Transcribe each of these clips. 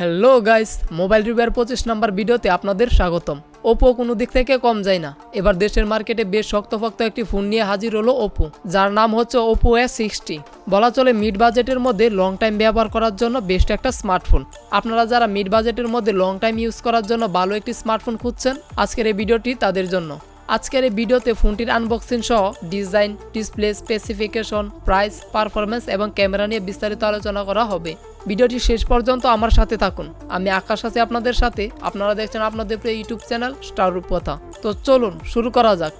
Hello guys, mobile রিভিউর 25 নম্বর ভিডিওতে আপনাদের স্বাগতম। ওপো কোনো দিক থেকে কম যায় না। এবার দেশের মার্কেটে বেশ শক্তপোক্ত একটি ফোন নিয়ে হাজির হলো ওপো, যার নাম হচ্ছে ওপো A60। বলা চলে মিড বাজেটের মধ্যে লং টাইম ব্যবহার করার জন্য বেস্ট একটা স্মার্টফোন। আপনারা যারা মিড বাজেটের মধ্যে লং টাইম ইউজ করার জন্য ভালো একটি স্মার্টফোন খুঁজছেন, আজকের এই ভিডিওটি তাদের জন্য। আজকের এই ভিডিওতে ফোনটির আনবক্সিং সহ design, display, specification, price, performance এবং ক্যামেরা নিয়ে বিস্তারিত আলোচনা করা হবে। ভিডিওটি শেষ পর্যন্ত আমার সাথে থাকুন। আমি আকাশ আছি আপনাদের সাথে। আপনারা দেখছেন আপনাদের প্রিয় ইউটিউব চ্যানেল স্টার রূপকথা। তো চলুন শুরু করা যাক।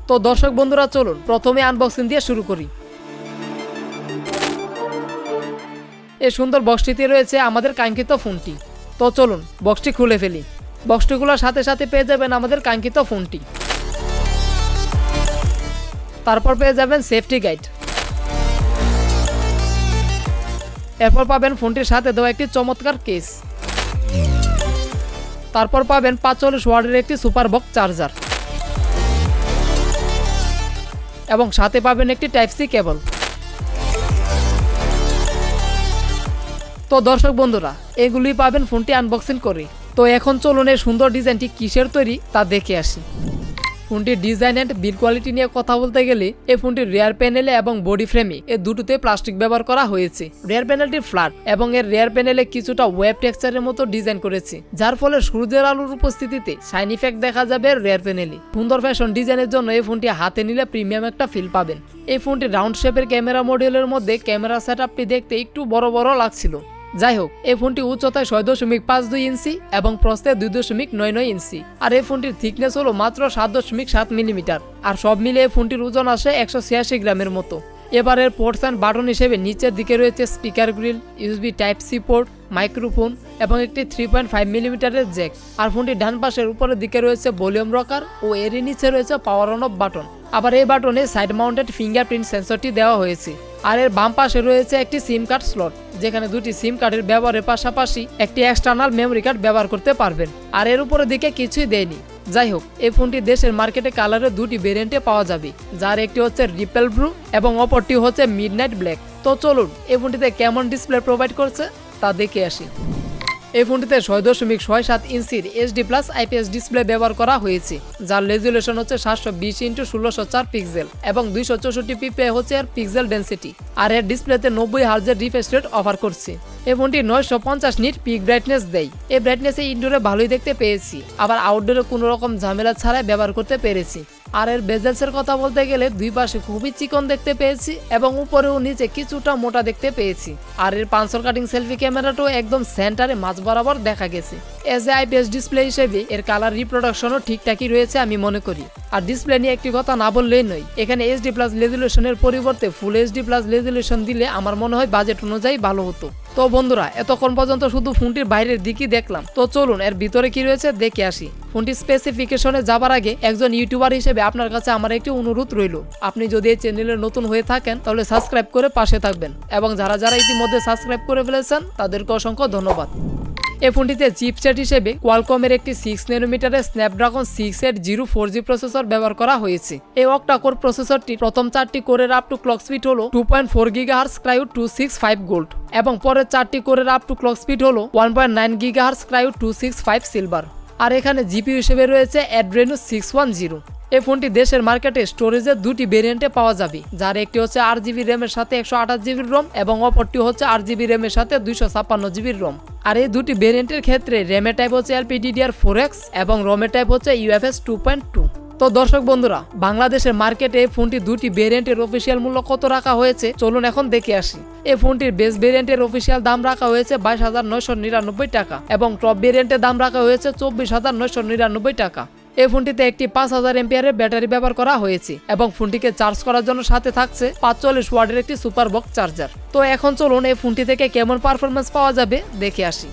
তো দর্শক বন্ধুরা, চলুন প্রথমে আনবক্সিং দিয়ে শুরু করি। এই সুন্দর বক্সটিতে রয়েছে আমাদের কাঙ্ক্ষিত ফোনটি। তো চলুন বক্সটি খুলে ফেলি। বক্সটি খোলার সাথে সাথে পেয়ে যাবেন আমাদের কাঙ্ক্ষিত ফোনটি। তারপর পেয়ে যাবেন সেফটি গাইড। এরপর পাবেন ফোনটির সাথে দেওয়া একটি চমৎকার কেস। তারপর পাবেন 45 ওয়াটের একটি সুপার বক্স চার্জার এবং সাথে পাবেন একটি টাইপ সি কেবল। তো দর্শক বন্ধুরা, এগুলি পাবেন ফোনটি আনবক্সিং করে। তো এখন চলুন এই সুন্দর ডিজাইনটি কিসের তৈরি তা দেখে আসি। ফোনটির ডিজাইন অ্যান্ড বিল্ড কোয়ালিটি নিয়ে কথা বলতে গেলে এই ফোনটির রেয়ার প্যানেলে এবং বডি ফ্রেমে এই দুটোতে প্লাস্টিক ব্যবহার করা হয়েছে। রেয়ার প্যানেলটি ফ্ল্যাট এবং এর রেয়ার প্যানেলে কিছুটা ওয়েব টেক্সচারের মতো ডিজাইন করেছে, যার ফলে সূর্যের আলোর উপস্থিতিতে শাইন ইফেক্ট দেখা যাবে রেয়ার প্যানেলে। সুন্দর ফ্যাশন ডিজাইনের জন্য এই ফোনটি হাতে নিলে প্রিমিয়াম একটা ফিল পাবেন। এই ফোনটি রাউন্ড শেপের ক্যামেরা মডেলের মধ্যে ক্যামেরা সেটআপটি দেখতে একটু বড় বড় লাগছিল। যাই হোক, এই ফোনটি উচ্চতায় 6.52 ইঞ্চি এবং প্রস্থে 2.99 ইঞ্চি। আর এই ফোনটির থিকনেস হলো মাত্র 7.7 মিলিমিটার। আর সব মিলে এই ফোনটির ওজন আসে 186 গ্রামের মতো। এবারের পোর্টস অ্যান্ড বাটন হিসেবে নিচের দিকে রয়েছে speaker grill, USB type C port, microphone এবং একটি 3.5 মিলিমিটারের জ্যাক। আর ফোনটির ডান পাশের উপরের দিকে রয়েছে ভলিউম রকার ও এরই নিচে রয়েছে পাওয়ার অন অফ বাটন। আবার এই বাটনে সাইড মাউন্টেড ফিঙ্গারপ্রিন্ট সেন্সরটি দেওয়া হয়েছে। আর এর বাম পাশে রয়েছে একটি সিম কার্ড স্লট, যেখানে দুটি সিম কার্ডের ব্যবহারের পাশাপাশি একটি এক্সটার্নাল মেমোরি কার্ড ব্যবহার করতে পারবেন। আর এর উপরের দিকে কিছুই দেয়নি। যাই হোক, এই ফোনটি দেশের মার্কেটে কালারের দুটি ভেরিয়েন্টে পাওয়া যাবে, যার একটি হচ্ছে রিপেল ব্লু এবং অপরটি হচ্ছে মিডনাইট ব্ল্যাক। তো চলুন এই ফোনটিতে কেমন ডিসপ্লে প্রোভাইড করছে তা দেখে আসি। এই ফোনটিতে 6.67 ইঞ্চির HD+ IPS ডিসপ্লে ব্যবহার করা হয়েছে, যার রেজুলেশন হচ্ছে 720x1604 পিক্সেল এবং 264 ppi হচ্ছে এর পিক্সেল ডেন্সিটি। আর এর ডিসপ্লেতে 90 হার্জের রিফ্রেশ রেট অফার করছে। এই ফোনটি 950 নিট পিক ব্রাইটনেস দেয়। এই ব্রাইটনেসে ইনডোরে ভালোই দেখতে পেয়েছি, আবার আউটডোরে কোনো রকম ঝামেলা ছাড়াই ব্যবহার করতে পেরেছি। আর এর বেজেলসের কথা বলতে গেলে দুই পাশে খুবই চিকন দেখতে পেয়েছি এবং উপরে ও নিচে কিছুটা মোটা দেখতে পেয়েছি। আর এর পাঞ্চর কাটিং সেলফি ক্যামেরাটাও একদম সেন্টারে মাঝ বরাবর দেখা গেছে। এজ এ IPS ডিসপ্লে হিসেবে এর কালার রিপ্রোডাকশনও ঠিকঠাকই রয়েছে আমি মনে করি। আর ডিসপ্লে নিয়ে একটি কথা না বললেই নয়, এখানে HD+ রেজুলেশনের পরিবর্তে ফুল HD+ রেজুলেশন দিলে আমার মনে হয় বাজেট অনুযায়ী ভালো হতো। তো বন্ধুরা, এতক্ষণ পর্যন্ত শুধু ফোনটির বাইরের দিকই দেখলাম। তো চলুন এর ভিতরে কি রয়েছে দেখে আসি। ফোনটির স্পেসিফিকেশনে যাবার আগে একজন ইউটিউবার হিসেবে আপনার কাছে আমার একটি অনুরোধ রইল। আপনি যদি এই চ্যানেলে নতুন হয়ে থাকেন তাহলে সাবস্ক্রাইব করে পাশে থাকবেন, এবং যারা যারা ইতিমধ্যে সাবস্ক্রাইব করে ফেলেছেন তাদেরকে অসংখ্য ধন্যবাদ। এই ফোনটিতে চিপসেট হিসেবে কোয়ালকমের একটি 6 ন্যানোমিটারের স্ন্যাপড্রাগন 680 4G প্রসেসর ব্যবহার করা হয়েছে। এই অক্টা কোর প্রসেসরটি প্রথম 4টি কোরের আপ টু ক্লক স্পিড হলো 2.4 GHz ক্রাইও 265 গোল্ড এবং পরের 4টি কোরের আপ টু ক্লক স্পিড হলো 1.9 GHz ক্রাইও 265 সিলভার। আর এখানে জিপিইউ হিসেবে রয়েছে Adreno 610। এই ফোনটি দেশের মার্কেটে স্টোরেজের দুটি ভেরিয়েন্টে পাওয়া যাবে, যার একটি হচ্ছে 8GB র্যামের সাথে 128GB রম এবং অপরটি হচ্ছে 8GB র্যামের সাথে 256GB রম। আর এই দুটি ভেরিয়েন্টের ক্ষেত্রে র্যামের টাইপ হচ্ছে LPDDR4X এবং রমের টাইপ হচ্ছে UFS 2.2। তো দর্শক বন্ধুরা, বাংলাদেশের মার্কেটে এই ফোনটি দুটি ভেরিয়েন্টের অফিসিয়াল মূল্য কত রাখা হয়েছে চলুন এখন দেখে আসি। এই ফোনটির বেস ভেরিয়েন্টের অফিসিয়াল দাম রাখা হয়েছে 22,999 টাকা এবং টপ ভেরিয়েন্টের দাম রাখা হয়েছে 24,999 টাকা। এই ফোনটিতে একটি 5000 এমপিআরের ব্যাটারি ব্যবহার করা হয়েছে এবং ফোনটিকে চার্জ করার জন্য সাথে থাকছে 45 ওয়াটের একটি সুপার বক্স চার্জার। তো এখন চলুন এই ফোনটি থেকে কেমন পারফরমেন্স পাওয়া যাবে দেখে আসি।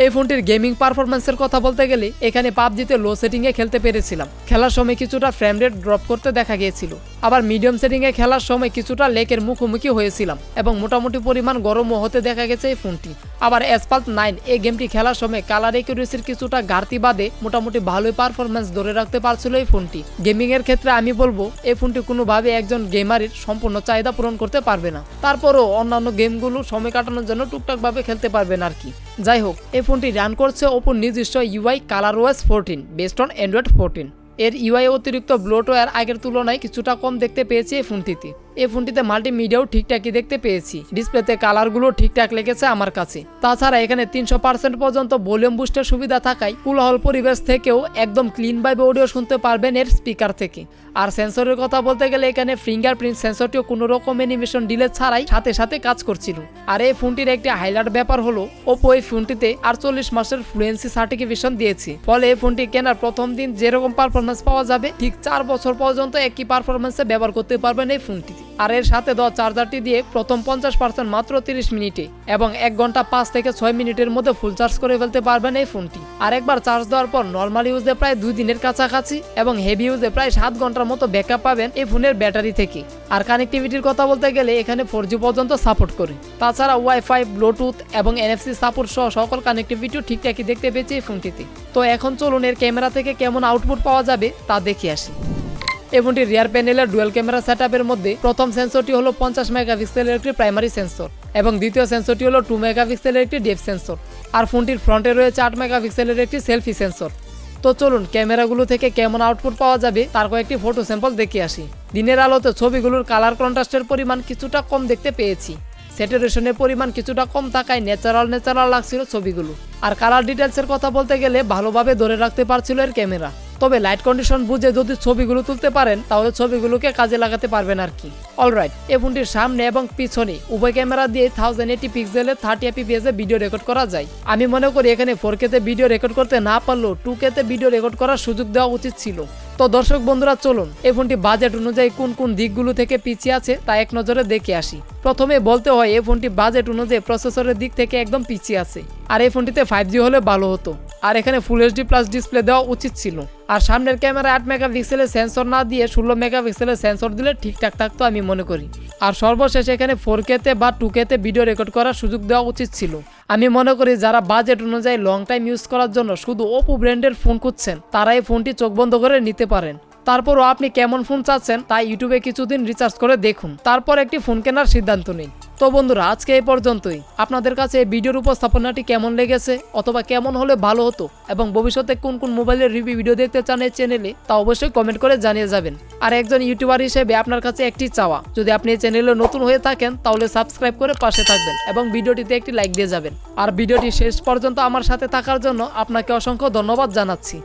এই ফোনটির গেমিং পারফরম্যান্সের কথা বলতে গেলে এখানে পাবজিতে লো সেটিংয়ে খেলতে পেরেছিলাম। খেলার সময় কিছুটা ফ্রেম রেট ড্রপ করতে দেখা গিয়েছিল। আবার মিডিয়াম সেটিংয়ে খেলার সময় কিছুটা লেকের মুখোমুখি হয়েছিলাম এবং মোটামুটি পরিমাণ গরমও হতে দেখা গেছে এই ফোনটি। আবার অ্যাসফাল্ট 9 এই গেমটি খেলার সময় কালার অ্যাকুরেসির কিছুটা ঘাটতি বাদে মোটামুটি ভালোই পারফরমেন্স ধরে রাখতে পারছিল এই ফোনটি। গেমিং এর ক্ষেত্রে আমি বলবো এই ফোনটি কোনোভাবে একজন গেমারের সম্পূর্ণ চাহিদা পূরণ করতে পারবে না, তারপরও অন্যান্য গেমগুলো সময় কাটানোর জন্য টুকটাকভাবে খেলতে পারবেন আর কি। যাই হোক, এই ফোনটি রান করছে ওপোর নিজস্ব UI ColorOS 14 based on Android 14। এর ইউআই অতিরিক্ত ব্লোটওয়্যার আগের তুলনায় কিছুটা কম দেখতে পেয়েছি এই ফোনটিতে। এই ফোনটিতে মাল্টিমিডিয়াও ঠিকঠাকই দেখতে পেয়েছি, ডিসপ্লেতে কালারগুলো ঠিকঠাক লেগেছে আমার কাছে। তাছাড়া এখানে 300% পর্যন্ত ভলিউম বুস্টের সুবিধা থাকায় কোলাহল পরিবেশ থেকেও একদম ক্লিনভাবে অডিও শুনতে পারবেন এর স্পিকার থেকে। আর সেন্সরের কথা বলতে গেলে এখানে ফিঙ্গারপ্রিন্ট সেন্সরটিও কোনো রকম অ্যানিমেশন ডিলে ছাড়াই সাথে সাথে কাজ করছিল। আর এই ফোনটির একটি হাইলাইট ব্যাপার হলো ওপো এই ফোনটিতে 48 মাসের ফ্লুয়েন্সি সার্টিফিকেশন দিয়েছে, ফলে এই ফোনটি কেনার প্রথম দিন যেরকম পারফরমেন্স পাওয়া যাবে ঠিক 4 বছর পর্যন্ত একই পারফরমেন্সে ব্যবহার করতে পারবেন এই ফোনটি। আর এর সাথে দেওয়া চার্জারটি দিয়ে প্রথম 50% মাত্র 30 মিনিটে এবং 1 ঘন্টা 5 থেকে 6 মিনিটের মধ্যে ফুল চার্জ করে ফেলতে পারবেন এই ফোনটি। আর একবার চার্জ দেওয়ার পর নর্মাল ইউজে প্রায় 2 দিনের কাছাকাছি এবং হেভি ইউজে প্রায় 7 ঘন্টার মতো ব্যাকআপ পাবেন এই ফোনের ব্যাটারি থেকে। আর কানেক্টিভিটির কথা বলতে গেলে এখানে 4G পর্যন্ত সাপোর্ট করে। তাছাড়া ওয়াইফাই, ব্লুটুথ এবং NFC সাপোর্ট সহ সকল কানেক্টিভিটিও ঠিকঠাকই দেখতে পেয়েছি এই ফোনটিতে। তো এখন চলুন এর ক্যামেরা থেকে কেমন আউটপুট পাওয়া যাবে তা দেখে আসি। এই ফোনটির রিয়ার প্যানেলের ডুয়াল ক্যামেরা সেটআপের মধ্যে প্রথম সেন্সরটি হলো 50 মেগাপিক্সেলের একটি প্রাইমারি সেন্সর এবং দ্বিতীয় সেন্সরটি হলো 2 মেগাপিক্সেলের একটি ডেপথ সেন্সর। আর ফোনটির ফ্রন্টে রয়েছে 8 মেগাপিক্সেলের একটি সেলফি সেন্সর। তো চলুন ক্যামেরাগুলো থেকে কেমন আউটপুট পাওয়া যাবে তার কয়েকটি ফটো স্যাম্পল দেখে আসি। দিনের আলোতে ছবিগুলোর কালার কন্ট্রাস্টের পরিমাণ কিছুটা কম দেখতে পেয়েছি, স্যাচুরেশনের পরিমাণ কিছুটা কম থাকায় ন্যাচারাল লাগছিল ছবিগুলো। আর কালার ডিটেলসের কথা বলতে গেলে ভালোভাবে ধরে রাখতে পারছিল এর ক্যামেরা। তবে লাইট কন্ডিশন বুঝে যদি ছবিগুলো তুলতে পারেন তাহলে ছবিগুলোকে কাজে লাগাতে পারবেন আর কি। অলরাইট, এই ফোনটির সামনে এবং পিছনে উভয় ক্যামেরা দিয়ে 1080 পিক্সেলের 30 fps এ ভিডিও রেকর্ড করা যায়। আমি মনে করি এখানে 4K তে ভিডিও রেকর্ড করতে না পারলেও 2K তে ভিডিও রেকর্ড করার সুযোগ দেওয়া উচিত ছিল। তো দর্শক বন্ধুরা, চলুন এই ফোনটি বাজেট অনুযায়ী কোন কোন দিকগুলো থেকে পিছিয়ে আছে তা এক নজরে দেখে আসি। প্রথমে বলতে হয় এই ফোনটি বাজেট অনুযায়ী প্রসেসরের দিক থেকে একদম পিছিয়ে আছে। আর এই ফোনটিতে 5G হলে ভালো হতো। আর এখানে ফুল HD প্লাস ডিসপ্লে দেওয়া উচিত ছিল। আর সামনের ক্যামেরা 8 মেগাপিক্সেলের সেন্সর না দিয়ে 16 মেগাপিক্সেলের সেন্সর দিলে ঠিকঠাক থাকতো আমি মনে করি। আর সর্বশেষ এখানে 4K তে বা 2K তে ভিডিও রেকর্ড করার সুযোগ দেওয়া উচিত ছিল। আমি মনে করি যারা বাজেট অনুযায়ী লং টাইম ইউজ করার জন্য শুধু ওপো ব্র্যান্ডের ফোন খুঁজছেন তারা এই ফোনটি চোখ বন্ধ করে নিতে পারেন। তারপরও আপনি কেমন ফোন চাচ্ছেন তাই ইউটিউবে কিছুদিন রিসার্চ করে দেখুন, তারপর একটি ফোন কেনার সিদ্ধান্ত নিন। তো বন্ধুরা, আজকে এই পর্যন্তই। আপনাদের কাছে এই ভিডিওর উপস্থাপনাটি কেমন লেগেছে অথবা কেমন হলে ভালো হতো এবং ভবিষ্যতে কোন কোন মোবাইলের রিভিউ ভিডিও দেখতে চান এই চ্যানেলে তা অবশ্যই কমেন্ট করে জানিয়ে যাবেন। আর একজন ইউটিউবার হিসেবে আপনার কাছে একটি চাওয়া, যদি আপনি এই চ্যানেলে নতুন হয়ে থাকেন তাহলে সাবস্ক্রাইব করে পাশে থাকবেন এবং ভিডিওটিতে একটি লাইক দিয়ে যাবেন। আর ভিডিওটি শেষ পর্যন্ত আমার সাথে থাকার জন্য আপনাকে অসংখ্য ধন্যবাদ জানাচ্ছি।